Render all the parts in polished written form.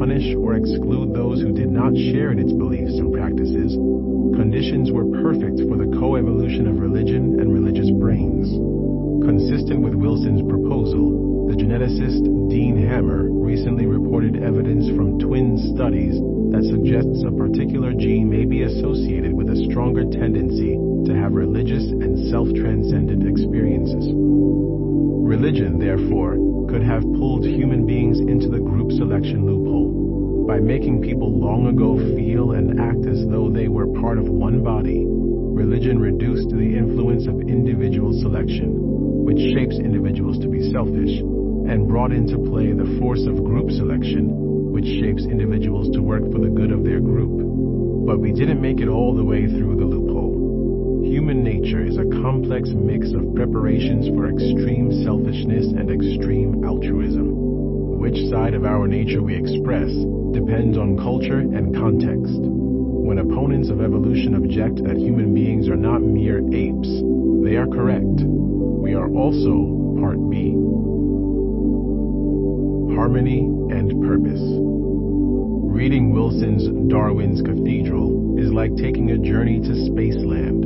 punish or exclude those who did not share in its beliefs and practices, conditions were perfect for the coevolution of religion and religious brains. Consistent with Wilson's proposal, the geneticist Dean Hammer recently reported evidence from twin studies that suggests a particular gene may be associated with a stronger tendency to have religious and self-transcendent experiences. Religion, therefore, could have pulled human beings into the group selection loophole. By making people long ago feel and act as though they were part of one body, religion reduced the influence of individual selection, which shapes individuals to be selfish, and brought into play the force of group selection, which shapes individuals to work for the good of their group. But we didn't make it all the way through the loophole. Human nature is a complex mix of preparations for extreme selfishness and extreme altruism. Which side of our nature we express depends on culture and context. When opponents of evolution object that human beings are not mere apes, they are correct. We are also part B. Harmony and purpose. Reading Wilson's Darwin's Cathedral is like taking a journey to Spaceland.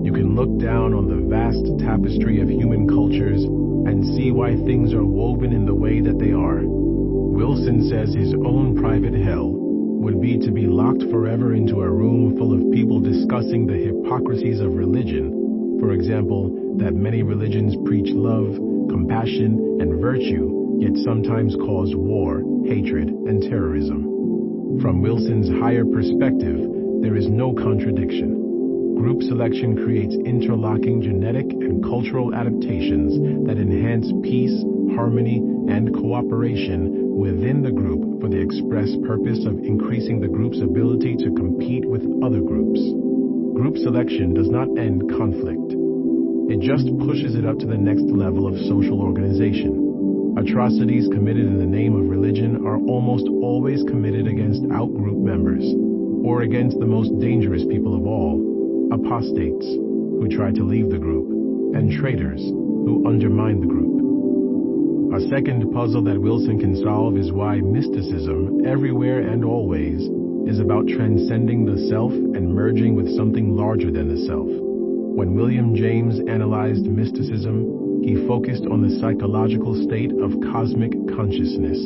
You can look down on the vast tapestry of human cultures and see why things are woven in the way that they are. Wilson says his own private hell would be to be locked forever into a room full of people discussing the hypocrisies of religion. For example, that many religions preach love, compassion, and virtue, yet sometimes cause war, hatred, and terrorism. From Wilson's higher perspective, there is no contradiction. Group selection creates interlocking genetic and cultural adaptations that enhance peace, harmony, and cooperation within the group for the express purpose of increasing the group's ability to compete with other groups. Group selection does not end conflict. It just pushes it up to the next level of social organization. Atrocities committed in the name of religion are almost always committed against out-group members, or against the most dangerous people of all, apostates, who try to leave the group, and traitors, who undermine the group. A second puzzle that Wilson can solve is why mysticism, everywhere and always, is about transcending the self and merging with something larger than the self. When William James analyzed mysticism, he focused on the psychological state of cosmic consciousness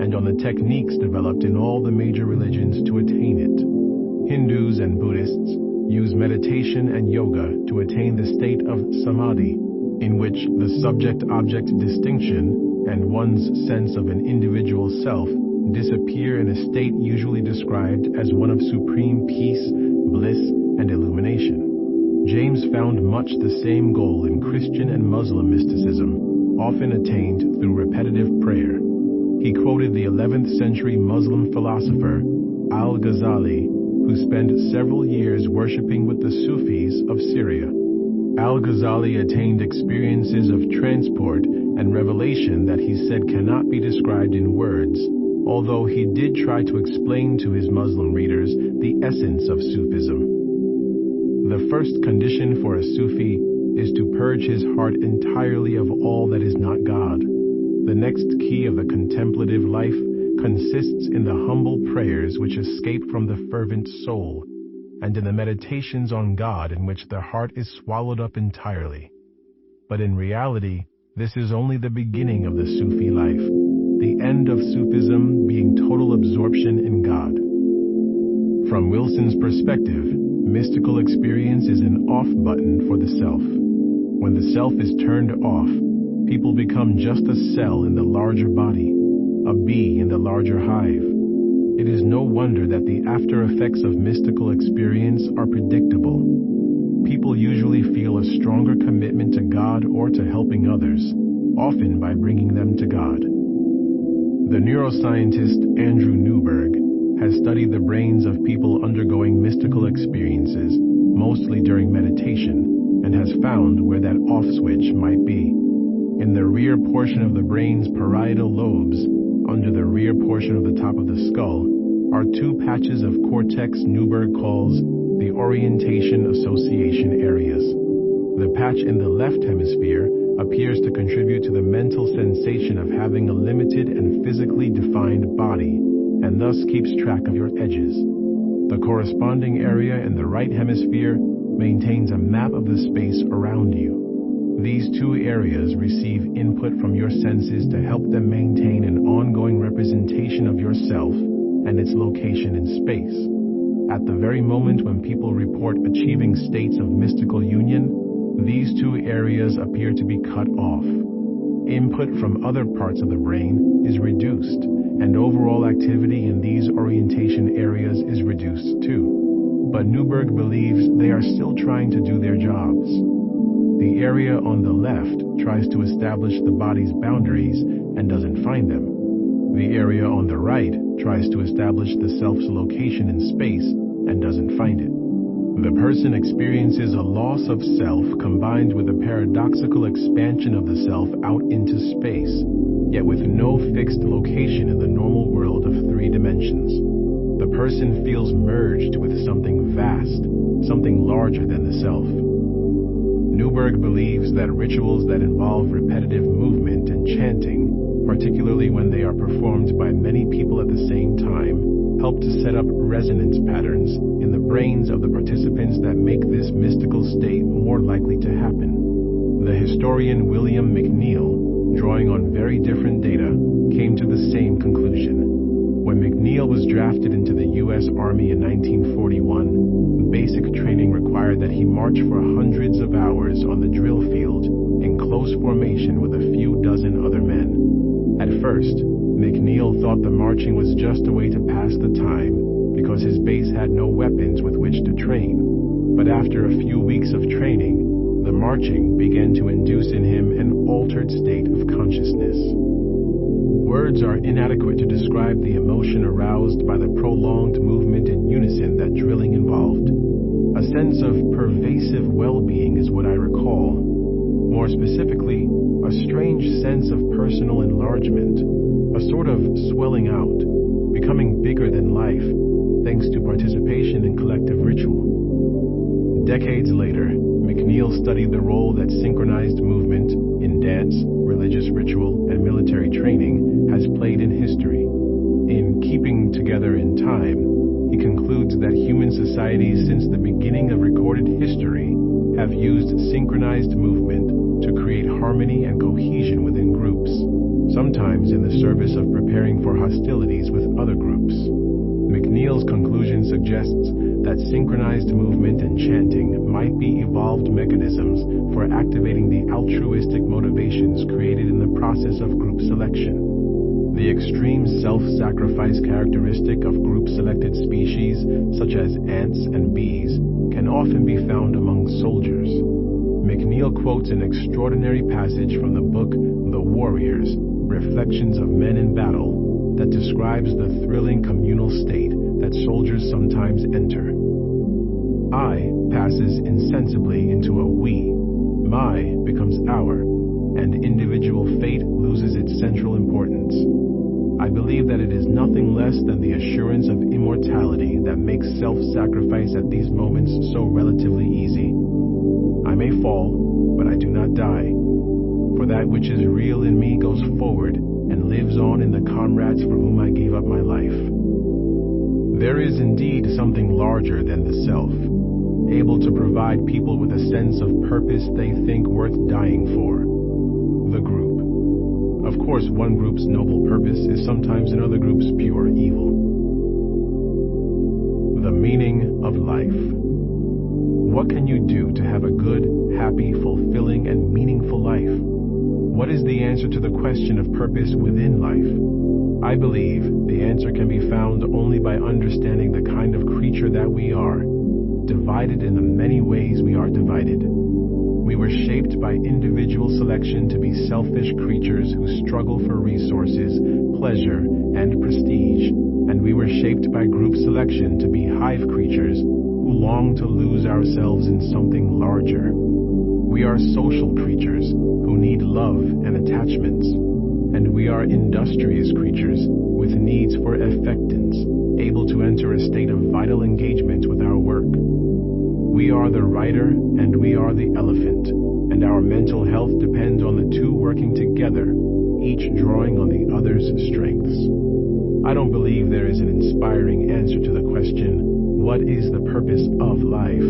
and on the techniques developed in all the major religions to attain it. Hindus and Buddhists use meditation and yoga to attain the state of samadhi, in which the subject-object distinction and one's sense of an individual self disappear in a state usually described as one of supreme peace, bliss, and illumination. James found much the same goal in Christian and Muslim mysticism, often attained through repetitive prayer. He quoted the 11th century Muslim philosopher Al-Ghazali, who spent several years worshiping with the Sufis of Syria. Al-Ghazali attained experiences of transport and revelation that he said cannot be described in words, although he did try to explain to his Muslim readers the essence of Sufism. The first condition for a Sufi is to purge his heart entirely of all that is not God. The next key of the contemplative life consists in the humble prayers which escape from the fervent soul, and in the meditations on God in which the heart is swallowed up entirely. But in reality, this is only the beginning of the Sufi life, the end of Sufism being total absorption in God. From Wilson's perspective, mystical experience is an off button for the self. When the self is turned off, people become just a cell in the larger body, a bee in the larger hive. It is no wonder that the after effects of mystical experience are predictable. People usually feel a stronger commitment to God or to helping others, often by bringing them to God. The neuroscientist Andrew Newberg has studied the brains of people undergoing mystical experiences, mostly during meditation, and has found where that off switch might be. In the rear portion of the brain's parietal lobes, under the rear portion of the top of the skull, are two patches of cortex Newberg calls the orientation association areas. The patch in the left hemisphere appears to contribute to the mental sensation of having a limited and physically defined body, and thus keeps track of your edges. The corresponding area in the right hemisphere maintains a map of the space around you. These two areas receive input from your senses to help them maintain an ongoing representation of yourself and its location in space. At the very moment when people report achieving states of mystical union, these two areas appear to be cut off. Input from other parts of the brain is reduced, and overall activity in these orientation areas is reduced too. But Newberg believes they are still trying to do their jobs. The area on the left tries to establish the body's boundaries and doesn't find them. The area on the right tries to establish the self's location in space and doesn't find it. The person experiences a loss of self combined with a paradoxical expansion of the self out into space, yet with no fixed location in the normal world of 3 dimensions. The person feels merged with something vast, something larger than the self. Newberg believes that rituals that involve repetitive movement and chanting, particularly when they are performed by many people at the same time, help to set up resonance patterns in the brains of the participants that make this mystical state more likely to happen. The historian William McNeill, drawing on very different data, came to the same conclusion. When McNeill was drafted into the U.S. Army in 1941, basic training required that he march for hundreds of hours on the drill field in close formation with a few dozen other men. At first, McNeill thought the marching was just a way to pass the time because his base had no weapons with which to train. But after a few weeks of training, the marching began to induce in him an altered state of consciousness. Words are inadequate to describe the emotion aroused by the prolonged movement in unison that drilling involved. A sense of pervasive well-being is what I recall. More specifically, a strange sense of personal enlargement, a sort of swelling out, becoming bigger than life, thanks to participation in collective ritual. Decades later, McNeill studied the role that synchronized movement in dance, religious ritual, and military training has played in history. In Keeping Together in Time, he concludes that human societies since the beginning of recorded history have used synchronized movement to create harmony and cohesion within groups, sometimes in the service of preparing for hostilities with other groups. McNeill's conclusion suggests that synchronized movement and chanting might be evolved mechanisms for activating the altruistic motivations created in the process of group selection. The extreme self-sacrifice characteristic of group-selected species, such as ants and bees, can often be found among soldiers. McNeill quotes an extraordinary passage from the book The Warriors, Reflections of Men in Battle, that describes the thrilling communal state that soldiers sometimes enter. I passes insensibly into a we, my becomes our, and individual fate loses its central importance. I believe that it is nothing less than the assurance of immortality that makes self-sacrifice at these moments so relatively easy. I may fall, but I do not die, for that which is real in me goes forward and lives on in the comrades for whom I gave up my life. There is indeed something larger than the self, able to provide people with a sense of purpose they think worth dying for. The group. Of course, one group's noble purpose is sometimes another group's pure evil. The meaning of life. What can you do to have a good, happy, fulfilling, and meaningful life? What is the answer to the question of purpose within life? I believe the answer can be found only by understanding the kind of creature that we are, divided in the many ways we are divided. We were shaped by individual selection to be selfish creatures who struggle for resources, pleasure, and prestige, and we were shaped by group selection to be hive creatures who long to lose ourselves in something larger. We are social creatures who need love and attachments, and we are industrious creatures with needs for effectance, able to enter a state of vital engagement with our work. We are the rider and we are the elephant, and our mental health depends on the two working together, each drawing on the other's strengths. I don't believe there is an inspiring answer to the question, what is the purpose of life?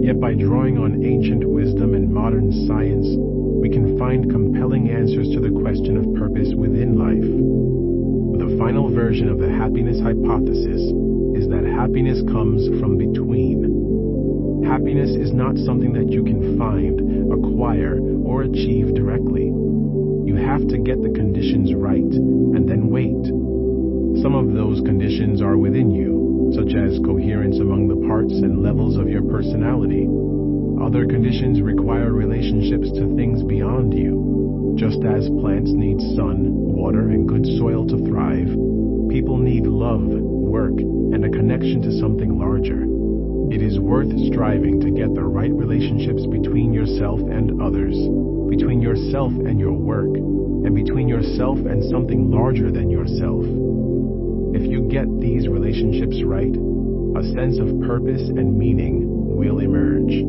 Yet by drawing on ancient wisdom and modern science, we can find compelling answers to the question of purpose within life. The final version of the happiness hypothesis is that happiness comes from between. Happiness is not something that you can find, acquire, or achieve directly. You have to get the conditions right, and then wait. Some of those conditions are within you, such as coherence among the parts and levels of your personality. Other conditions require relationships to things beyond you. Just as plants need sun, water, and good soil to thrive, people need love, work, and a connection to something larger. It is worth striving to get the right relationships between yourself and others, between yourself and your work, and between yourself and something larger than yourself. If you get these relationships right, a sense of purpose and meaning will emerge.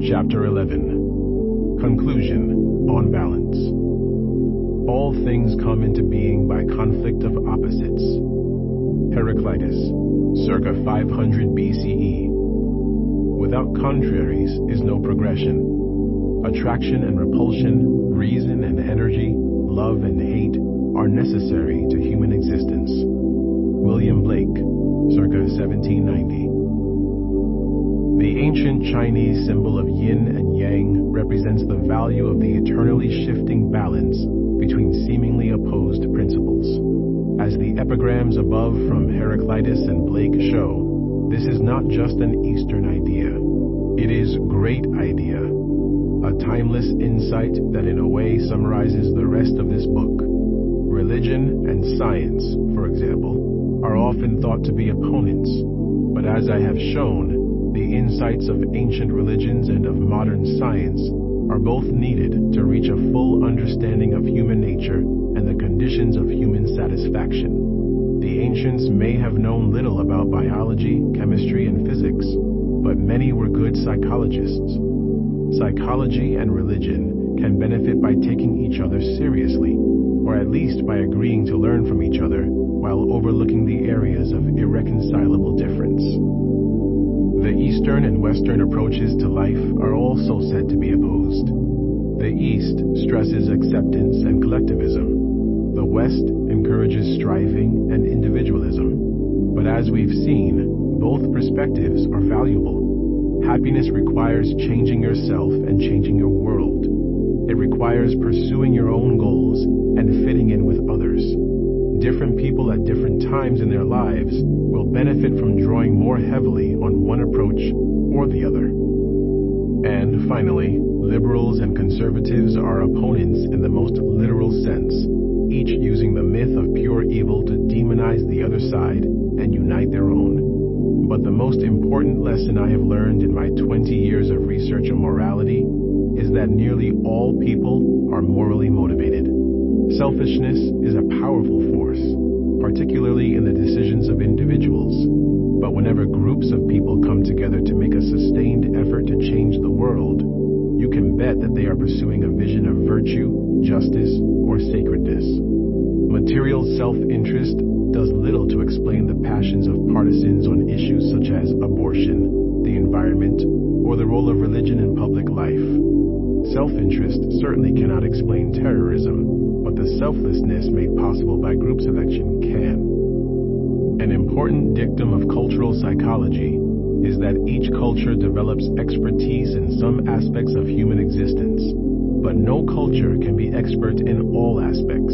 Chapter 11. Conclusion on balance. All things come into being by conflict of opposites. Heraclitus, circa 500 BCE. Without contraries is no progression. Attraction and repulsion, reason and energy, love and hate are necessary to human existence. William Blake, circa 1790. The ancient Chinese symbol of yin and yang represents the value of the eternally shifting balance between seemingly opposed principles. As the epigrams above from Heraclitus and Blake show, this is not just an Eastern idea. It is great idea, a timeless insight that in a way summarizes the rest of this book. Religion and science, for example, are often thought to be opponents, but as I have shown, the insights of ancient religions and of modern science are both needed to reach a full understanding of human nature and the conditions of human satisfaction. The ancients may have known little about biology, chemistry, and physics, but many were good psychologists. Psychology and religion can benefit by taking each other seriously, or at least by agreeing to learn from each other while overlooking the areas of irreconcilable difference. The Eastern and Western approaches to life are also said to be opposed. The East stresses acceptance and collectivism. The West encourages striving and individualism. But as we've seen, both perspectives are valuable. Happiness requires changing yourself and changing your world. It requires pursuing your own goals and fitting in with others. Different people at different times in their lives will benefit from drawing more heavily on one approach or the other. And finally, liberals and conservatives are opponents in the most literal sense, each using the myth of pure evil to demonize the other side and unite their own. But the most important lesson I have learned in my 20 years of research on morality is that nearly all people are morally motivated. Selfishness is a powerful force, particularly in the decisions of individuals. But whenever groups of people come together to make a sustained effort to change the world, you can bet that they are pursuing a vision of virtue, justice, or sacredness. Material self-interest does little to explain the passions of partisans on issues such as abortion, the environment, or the role of religion in public life. Self-interest certainly cannot explain terrorism, but the selflessness made possible by groups of action can. An important dictum of cultural psychology is that each culture develops expertise in some aspects of human existence, but no culture can be expert in all aspects.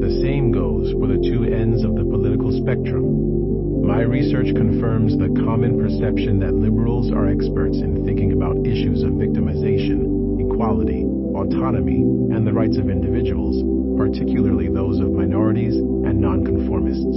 The same goes for the two ends of the political spectrum. My research confirms the common perception that liberals are experts in thinking about issues of victimization, equality, autonomy, and the rights of individuals, particularly those of minorities and nonconformists.